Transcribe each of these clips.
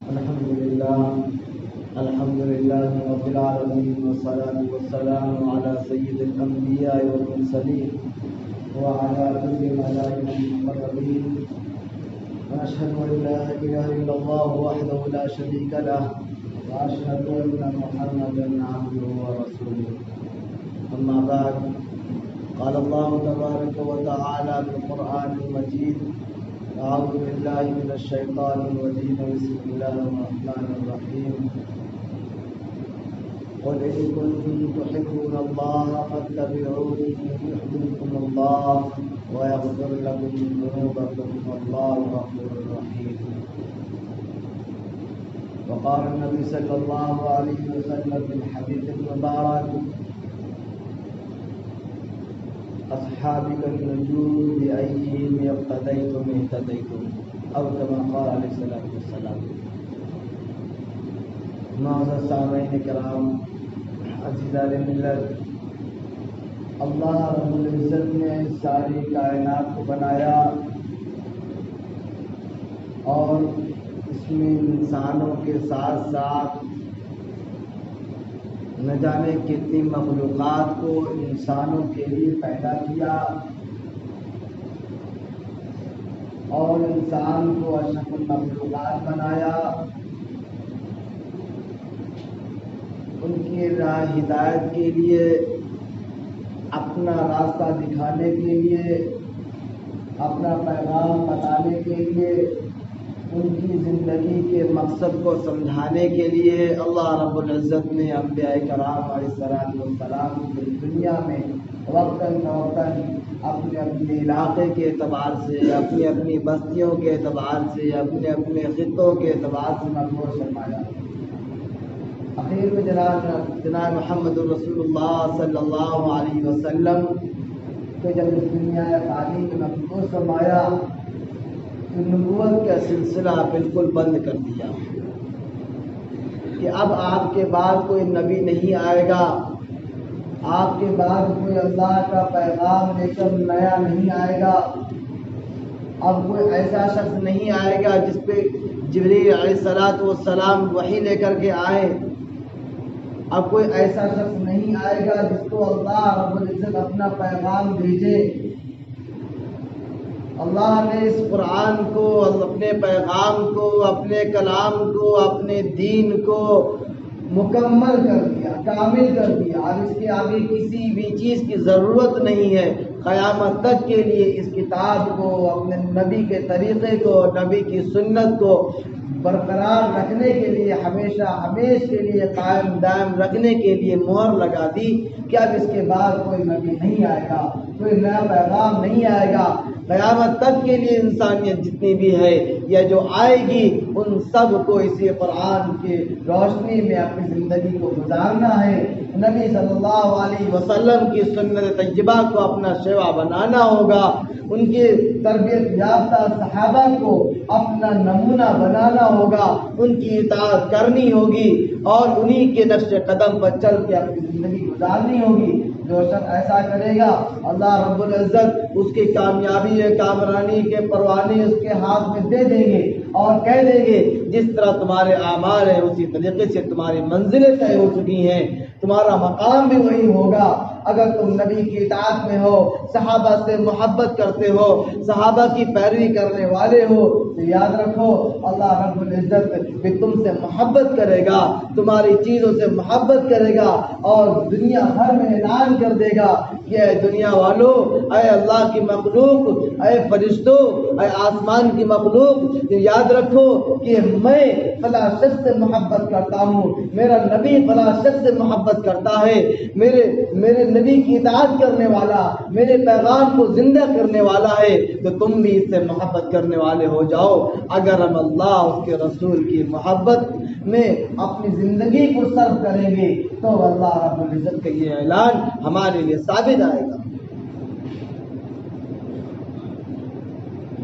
الحمد لله رب العالمين، والصلاة والسلام على سيد الأنبياء والمرسلين وعلى كل ملائكة المقربين، ونشهد أن لا إله إلا الله وحده لا شريك له، وأشهد أن محمدا عبده ورسوله. أما بعد، قال الله تبارك وتعالى في القرآن المجيد: أعوذ بالله من الشيطان الرجيم، بسم الله الرحمن الرحيم. قل إن كنتم تحبون الله فاتبعوني يحببكم الله ويغفر لكم ذنوبكم والله غفور رحيم. وقال النبي صلى الله عليه وسلم في الحديث المبارك: أصحابك النجوم بأيهم اقتديتم اهتديتم، أو كما قال عليه الصلاة والسلام. معزز سامعین کرام، عزیزان ملت، اللہ رب العزت نے ساری کائنات کو بنایا اور اس میں انسانوں کے ساتھ ساتھ نہ جانے کتنی مخلوقات کو انسانوں کے لیے پیدا کیا، اور انسان کو اشرف المخلوقات بنایا، ان کی راہ ہدایت کے لیے، اپنا راستہ دکھانے کے لیے، اپنا پیغام بتانے کے لیے، ان کی زندگی کے مقصد کو سمجھانے کے لیے اللہ رب العزت نے انبیاء کرام علیہ السلام کو دنیا میں وقتاً فوقتاً اپنے اپنے علاقے کے اعتبار سے، اپنی اپنی بستیوں کے اعتبار سے، اپنے اپنے خطوں کے اعتبار سے مقبول فرمایا۔ اخیر میں جناب محمد رسول اللہ صلی اللہ علیہ وسلم کو جب اس دنیا فانی میں مقبول فرمایا تو نبوت کا سلسلہ بالکل بند کر دیا کہ اب آپ کے بعد کوئی نبی نہیں آئے گا، آپ کے بعد کوئی اللہ کا پیغام لے کر نیا نہیں آئے گا، اب کوئی ایسا شخص نہیں آئے گا جس پہ جبریل علیہ السلام وحی لے کر کے آئے، اب کوئی ایسا شخص نہیں آئے گا جس کو اللہ رب العزت اپنا پیغام بھیجے۔ اللہ نے اس قرآن کو، اپنے پیغام کو، اپنے کلام کو، اپنے دین کو مکمل کر دیا، کامل کر دیا۔ اب اس کے آگے کسی بھی چیز کی ضرورت نہیں ہے۔ قیامت تک کے لیے اس کتاب کو، اپنے نبی کے طریقے کو، نبی کی سنت کو برقرار رکھنے کے لیے، ہمیشہ کے لیے قائم دائم رکھنے کے لیے مہر لگا دی کہ اب اس کے بعد کوئی نبی نہیں آئے گا، کوئی نیا پیغام نہیں آئے گا۔ قیامت تک کے لیے انسانیت جتنی بھی ہے یا جو آئے گی، ان سب کو اسی قرآن کی روشنی میں اپنی زندگی کو گزارنا ہے۔ نبی صلی اللہ علیہ وسلم کی سنت طیبہ کو اپنا شیوا بنانا ہوگا، ان کی تربیت یافتہ صحابہ کو اپنا نمونہ بنانا ہوگا، ان کی اطاعت کرنی ہوگی اور انہی کے نقش قدم پر چل کے اپنی زندگی گزارنی ہوگی۔ جو شخص ایسا کرے گا، اللہ رب العزت اس کی کامیابی کامرانی کے پروانے اس کے ہاتھ میں دے دیں گے اور کہہ دیں گے جس طرح تمہارے اعمال ہیں اسی طریقے سے تمہاری منزلیں طے ہو چکی ہیں، تمہارا مقام بھی وہی ہوگا۔ اگر تم نبی کی اطاعت میں ہو، صحابہ سے محبت کرتے ہو، صحابہ کی پیروی کرنے والے ہو، تو یاد رکھو اللہ رب العزت بھی تم سے محبت کرے گا، تمہاری چیزوں سے محبت کرے گا اور دنیا بھر میں اعلان کر دے گا کہ اے دنیا والو، اے اللہ کی مخلوق، اے فرشتوں، اے آسمان کی مخلوق، یاد رکھو کہ میں فلاں شخص سے محبت کرتا ہوں، میرا نبی فلاں شخص سے محبت کرتا ہے، میرے نبی کی اطاعت کرنے والا، میرے پیغام کو زندہ کرنے والا ہے، تو تم بھی اس سے محبت کرنے والے ہو جاؤ۔ اگر ہم اللہ اس کے رسول کی محبت میں اپنی زندگی کو صرف کریں گے تو اللہ رب العزت کا یہ اعلان ہمارے لیے ثابت آئے گا۔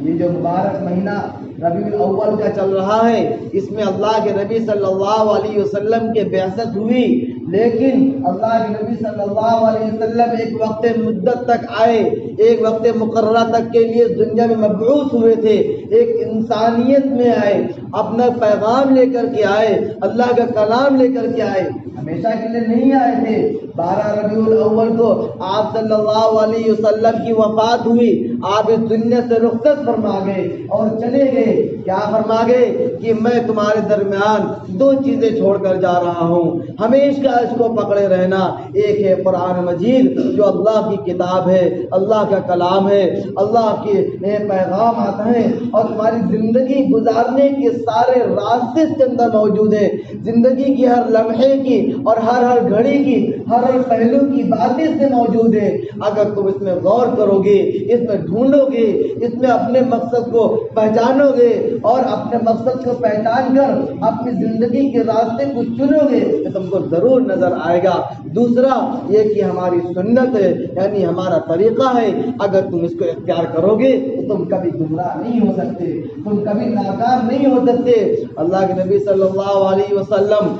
یہ جو مبارک مہینہ ربیع الاول کا چل رہا ہے، اس میں اللہ کے نبی صلی اللہ علیہ وسلم کے بعثت ہوئی، لیکن اللہ کے نبی صلی اللہ علیہ وسلم ایک وقت مدت تک آئے، ایک وقت مقررہ تک کے لیے دنیا میں مبعوث ہوئے تھے، ایک انسانیت میں آئے، اپنا پیغام لے کر کے آئے، اللہ کا کلام لے کر کے آئے، ہمیشہ کے لیے نہیں آئے تھے۔ 12 ربیع الاول کو آپ صلی اللہ علیہ وسلم کی وفات ہوئی، آپ اس دنیا سے رخصت فرما گئے اور چلے گئے۔ کیا فرما گئے کہ میں تمہارے درمیان 2 چیزیں چھوڑ کر جا رہا ہوں، ہمیشہ اس کو پکڑے رہنا۔ ایک ہے قرآن مجید جو اللہ کی کتاب ہے، اللہ کا کلام ہے، اللہ کے پیغام آتا ہے اور تمہاری زندگی گزارنے کے سارے راستے اس کے اندر موجود ہے۔ زندگی کی ہر لمحے کی اور ہر گھڑی کی ہر پہلو کی باتیں سے موجود ہے۔ اگر تم اس میں غور کرو گے، اس میں ڈھونڈو گے، اس میں اپنے مقصد کو پہچانو گے اور اپنے مقصد کو پہچان کر اپنی زندگی کے راستے کو چنو گے تو تم کو ضرور نظر آئے گا۔ دوسرا یہ کہ ہماری سنت ہے، یعنی ہمارا طریقہ ہے، اگر تم اس کو اختیار کرو گے تو تم کبھی گمراہ نہیں ہو سکتے، تم کبھی ناکام نہیں ہو سکتے۔ اللہ کے نبی صلی اللہ علیہ وسلم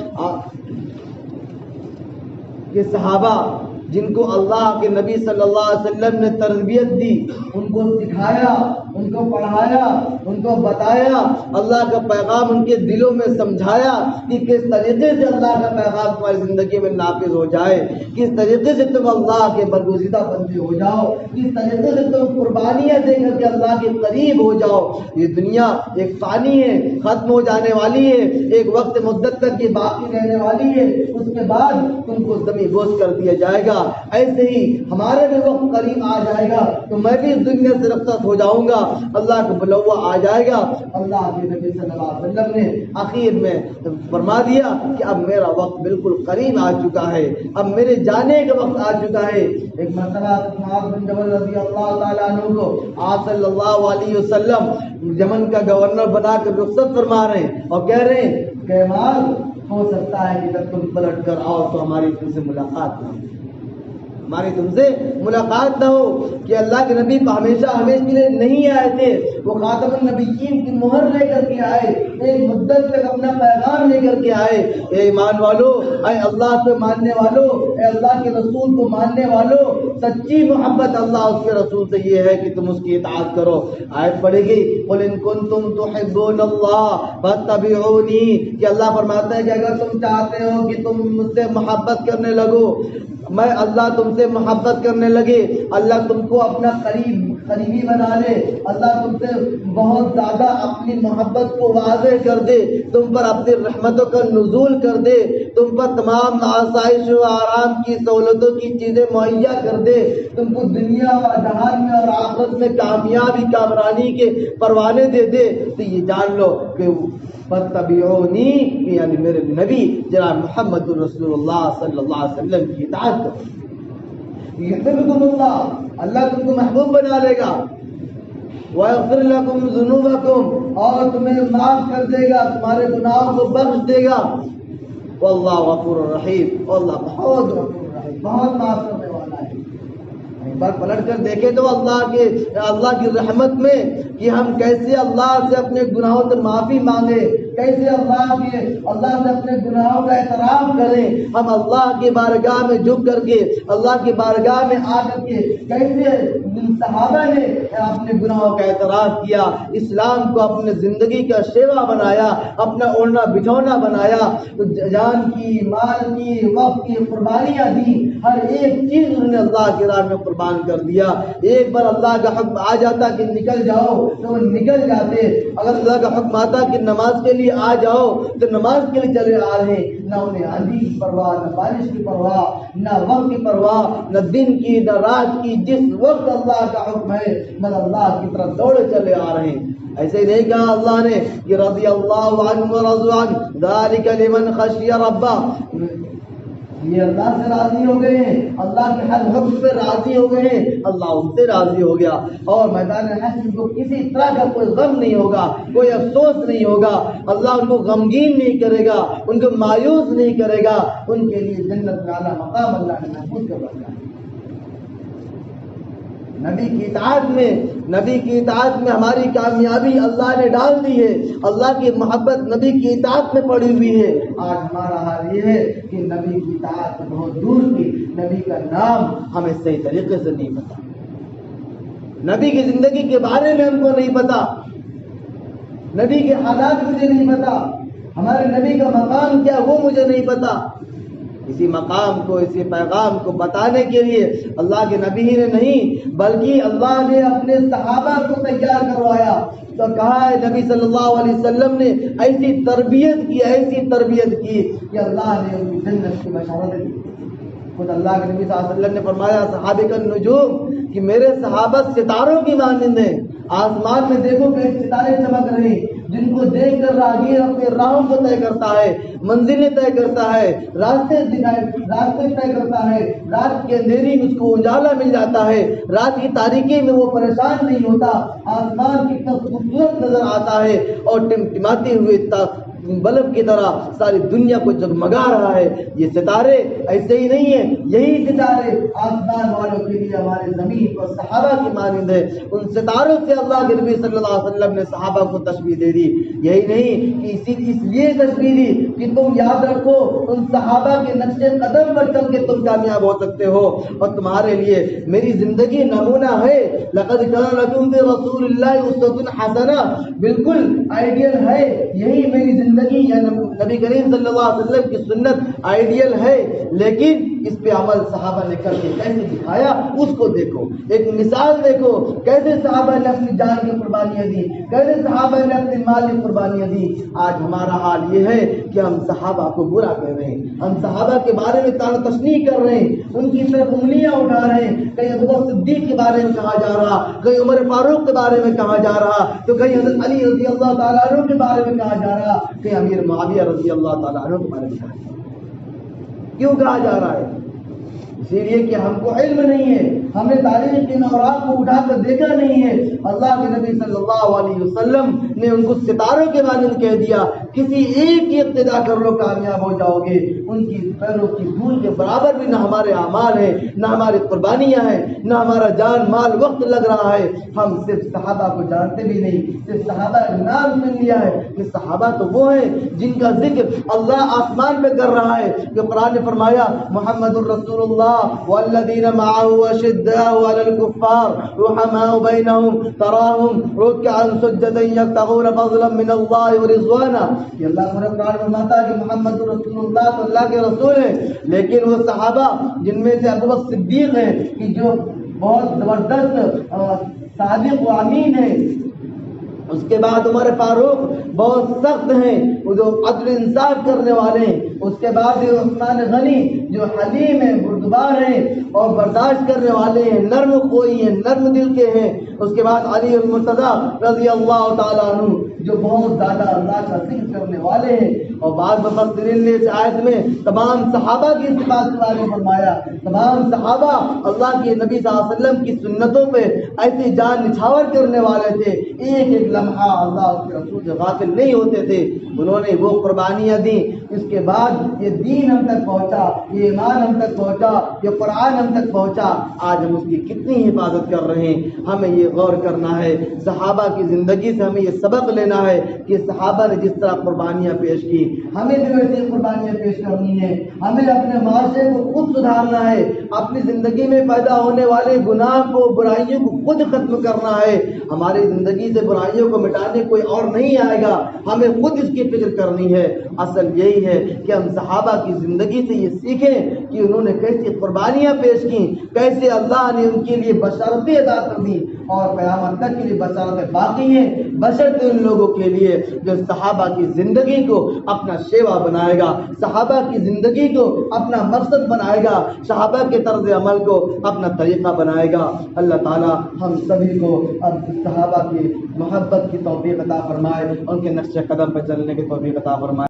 کے صحابہ جن کو اللہ کے نبی صلی اللہ علیہ وسلم نے تربیت دی، ان کو سکھایا، ان کو پڑھایا، ان کو بتایا، اللہ کا پیغام ان کے دلوں میں سمجھایا کہ کس طریقے سے اللہ کا پیغام تمہاری زندگی میں نافذ ہو جائے، کس طریقے سے تم اللہ کے برگزیدہ بندے ہو جاؤ، کس طریقے سے تم قربانیاں دے کر کے اللہ کے قریب ہو جاؤ۔ یہ دنیا ایک فانی ہے، ختم ہو جانے والی ہے، ایک وقت مدت تک یہ باقی رہنے والی ہے، اس کے بعد تم کو زمین بوس کر دیا جائے گا۔ ایسے ہی ہمارے بھی وقت قریب آ جائے گا تو میں بھی اس دنیا سے رخصت ہو جاؤں گا، اللہ کا بلوا آ جائے گا۔ اللہ کے نبی صلی اللہ علیہ وسلم نے آخر میں فرما دیا کہ اب میرا وقت بالکل قریب آ چکا ہے، اب میرے جانے کا وقت آ چکا ہے۔ ایک مرتبہ معاذ بن جبل رضی اللہ تعالیٰ عنہ کو آپ صلی اللہ علیہ وسلم یمن کا گورنر بنا کر رخصت فرما رہے ہیں اور کہہ رہے ہیں کہ معاذ ہو سکتا ہے کہ جب تم پلٹ کر آؤ تو ہماری تم سے ملاقات نہ ہو، ہماری تم سے ملاقات نہ ہو۔ کہ اللہ کے نبی ہمیشہ کے لیے نہیں آئے تھے، وہ خاتم النبیین کی مہر لے کر کے آئے، ایک مدت تک اپنا پیغام لے کر کے آئے۔ اے ایمان والو، اے اللہ کو ماننے والو، اے اللہ کے رسول کو ماننے والو، سچی محبت اللہ اس کے رسول سے یہ ہے کہ تم اس کی اطاعت کرو۔ آیت پڑھے گی قل ان کنتم تحبون اللہ فاتبعونی، کہ اللہ فرماتا ہے کہ اگر تم چاہتے ہو کہ تم مجھ سے محبت کرنے لگو، میں اللہ تم سے محبت کرنے لگے، اللہ تم کو اپنا قریبی بنا لے، اللہ تم سے بہت زیادہ اپنی محبت کو واضح کر دے، تم پر اپنی رحمتوں کا نزول کر دے، تم پر تمام آسائش و آرام کی سہولتوں کی چیزیں مہیا کر دے، تم کو دنیا و جہان میں اور آخرت میں کامیابی کامرانی کے پروانے دے دے، تو یہ جان لو کہ فاتبعونی یعنی میرے نبی جناب محمد رسول اللہ صلی اللہ علیہ وسلم کی اطاعت کرو۔ یحببکم اللہ، اللہ تم کو محبوب بنا لے گا، ویغفر لکم ذنوبکم، اور تمہیں معاف کر دے گا، تمہارے گناہوں کو بخش دے گا۔ واللہ غفور رحیم، اور اللہ بہت غفور رحیم، بہت معاف کرنے والا ہے۔ ایک بار پلٹ کر دیکھیں تو اللہ کی رحمت میں کہ ہم کیسے اللہ سے اپنے گناہوں سے معافی مانگے، کیسے اللہ سے اپنے گناہوں کا اعتراف کریں، ہم اللہ کی بارگاہ میں جھک کر کے، اللہ کی بارگاہ میں آ کر کے کیسے صحابہ نے اپنے گناہوں کا اعتراف کیا، اسلام کو اپنے زندگی کا شیوا بنایا، اپنا اوڑھنا بچھونا بنایا، جان کی، مال کی، وقت کی قربانیاں دی، ہر ایک چیز انہوں نے اللہ کی راہ میں قربان کر دیا۔ ایک بار اللہ کا حکم آ جاتا کہ نکل جاؤ تو وہ نکل جاتے، اگر اللہ کا حکم آتا کہ نماز کے لیے آ جاؤ تو نماز کے لیے چلے آ رہے ہیں۔ نہ انہیں آندھی کی پرواہ، نہ بارش کی پرواہ، نہ وقت کی پرواہ، نہ دن کی نہ رات کی، جس وقت اللہ کا حکم ہے بس اللہ کی طرف دوڑے چلے آ رہے ہیں۔ ایسے ہی نہیں کہا اللہ نے کہ رضی اللہ عنہ ورضوا عنہ ذالک لمن خشی ربہ، یہ اللہ سے راضی ہو گئے ہیں، اللہ کے ہر حکم پہ راضی ہو گئے ہیں، اللہ ان سے راضی ہو گیا، اور میدان حشر کو کسی طرح کا کوئی غم نہیں ہوگا، کوئی افسوس نہیں ہوگا، اللہ ان کو غمگین نہیں کرے گا، ان کو مایوس نہیں کرے گا، ان کے لیے جنت میں اعلیٰ مقام اللہ نے محفوظ کر رکھا ہے۔ نبی کی اطاعت میں ہماری کامیابی اللہ نے ڈال دی ہے، اللہ کی محبت نبی کی اطاعت میں پڑی ہوئی ہے۔ آج ہمارا حال یہ ہے کہ نبی کی اطاعت بہت دور کی، نبی کا نام ہمیں صحیح طریقے سے نہیں پتا، نبی کی زندگی کے بارے میں ہم کو نہیں پتا، نبی کے حالات مجھے نہیں پتا، ہمارے نبی کا مقام کیا وہ مجھے نہیں پتا۔ اسی مقام کو، اسی پیغام کو بتانے کے لیے اللہ کے نبی ہی نے نہیں بلکہ اللہ نے اپنے صحابہ کو تیار کروایا۔ تو کہا ہے نبی صلی اللہ علیہ وسلم نے ایسی تربیت کی کہ اللہ نے ان کی جنت کی بشارت دی۔ خود اللہ کے نبی صلی اللہ علیہ وسلم نے فرمایا صحابہ النجوم کہ میرے صحابہ ستاروں کی مانند ہیں، آسمان میں دیکھو کہ ستارے چمک رہے ہیں جن کو دیکھ کر راہگیر اپنے راہوں کو طے کرتا ہے، منزلیں طے کرتا ہے، راستے طے کرتا ہے، رات کے اندھیری میں اس کو اجالا مل جاتا ہے، رات کی تاریکی میں وہ پریشان نہیں ہوتا، آسمان کتنا خوبصورت نظر آتا ہے اور ٹمٹماتے ہوئے بلب کی طرح ساری دنیا کو جگمگا رہا ہے۔ یہ ستارے ایسے ہی نہیں ہیں، یہی ستارے آسمان والوں کے لیے ہمارے زمین پر صحابہ کی مانند ہے۔ ان ستاروں سے اللہ کے نبی صلی اللہ علیہ وسلم نے صحابہ کو تشبیہ دے دی۔ یہی نہیں کہ اس لیے تشبیہ دی کہ تم یاد رکھو ان صحابہ کے نقش قدم پر چل کے تم کامیاب ہو سکتے ہو، اور تمہارے لیے میری زندگی نمونہ ہے۔ لقد کان لکم فی رسول اللہ اسوۃ حسنہ، بالکل آئیڈیل ہے، یہی میری زندگی یا نبی کریم صلی اللہ علیہ وسلم کی سنت آئیڈیل ہے، لیکن اس پہ عمل صحابہ نے کر کے کیسے دکھایا اس کو دیکھو، ایک مثال دیکھو کیسے صحابہ نے اپنی جان کی قربانیاں دی، کیسے صحابہ نے اپنی مال کی قربانیاں دی۔ آج ہمارا حال یہ ہے کہ ہم صحابہ کو برا کر رہے ہیں، ہم صحابہ کے بارے میں طعن تشنیع کر رہے ہیں، ان کی طرف انگلیاں اٹھا رہے ہیں، کہیں ابوبکر صدیق کے بارے میں کہا جا رہا، کہیں عمر فاروق کے بارے میں کہا جا رہا، تو کہیں حضرت علی رضی اللہ تعالیٰ عنہ کے بارے میں کہا جا رہا، کہ امیر معاویہ رضی اللہ تعالیٰ عنہ کے بارے میں کہا جا رہا۔ کیوں کہا جا رہا ہے؟ اسی لیے کہ ہم کو علم نہیں ہے، ہم نے تاریخ کے نورات کو اٹھا کر دیکھا نہیں ہے۔ اللہ کے نبی صلی اللہ علیہ وسلم نے ان کو ستاروں کے مانند کہہ دیا، کسی ایک کی اقتدا کر لو کامیاب ہو جاؤ گے۔ ان کی پیروں کی دھول کے برابر بھی نہ ہمارے اعمال ہیں، نہ ہماری قربانیاں ہیں، نہ ہمارا جان مال وقت لگ رہا ہے۔ ہم صرف صحابہ کو جانتے بھی نہیں، صرف صحابہ کا نام سن لیا ہے کہ صحابہ تو وہ ہیں جن کا ذکر اللہ آسمان پہ کر رہا ہے، کہ قرآن نے فرمایا محمد الرسول اللہ والذین معه اشداء علی الکفار رحماء بینہم تراہم رکعا سجدا یبتغون فضلا من اللہ ورضوانا۔ یہ اللہ قرآن میں فرماتا ہے کہ محمد رسول اللہ تو اللہ کے رسول ہیں، لیکن وہ صحابہ جن میں سے ابوبکر صدیق ہیں کہ جو بہت زبردست صادق و امین ہیں، اس کے بعد عمر فاروق بہت سخت ہیں، وہ جو عدل انصاف کرنے والے ہیں، اس کے بعد عثمان غنی جو حلیم ہیں، بردبار ہیں اور برداشت کرنے والے ہیں، نرم خوئی ہیں، نرم دل کے ہیں، اس کے بعد علی المرتضیٰ رضی اللہ تعالیٰ عنہ جو بہت زیادہ اللہ کا ذکر کرنے والے ہیں۔ اور بعض مفسرین نے اس آیت میں تمام صحابہ کی صفات کے بارے میں فرمایا، تمام صحابہ اللہ کے نبی صلی اللہ علیہ وسلم کی سنتوں پہ ایسی جان نچھاور کرنے والے تھے، ایک ایک لمحہ اللہ کے رسول سے غافل نہیں ہوتے تھے، انہوں نے وہ قربانیاں دیں۔ اس کے بعد یہ دین ہم تک پہنچا، یہ ایمان ہم تک پہنچا، یہ قرآن ہم تک پہنچا۔ آج ہم اس کی کتنی حفاظت کر رہے ہیں، ہمیں یہ غور کرنا ہے۔ صحابہ کی زندگی سے ہمیں یہ سبق لینا ہے کہ صحابہ نے جس طرح قربانیاں پیش کی، ہمیں بھی ویسے قربانیاں پیش کرنی ہے۔ ہمیں اپنے معاشرے کو خود سدھارنا ہے، اپنی زندگی میں پیدا ہونے والے گناہ کو، برائیوں کو خود ختم کرنا ہے۔ ہماری زندگی سے برائیوں کو مٹانے کوئی اور نہیں آئے گا، ہمیں خود اس کی فکر کرنی ہے۔ اصل یہی ہے کہ ہم صحابہ کی زندگی سے یہ سیکھیں کہ انہوں نے کیسی قربانیاں پیش کی، کیسے اللہ نے ان کے لیے بشارتیں ادا کر دی، اور قیامت تک کے لیے بشارتیں باقی ہیں، بشرطے ان لوگوں کے لیے جو صحابہ کی زندگی کو اپنا شیوا بنائے گا، صحابہ کی زندگی کو اپنا مقصد بنائے گا، صحابہ کے طرز عمل کو اپنا طریقہ بنائے گا۔ اللہ تعالی ہم سبھی کو اب صحابہ کی محبت کی توفیق عطا فرمائے، ان کے نقش قدم پر چلنے کی توفیق عطا فرمائے۔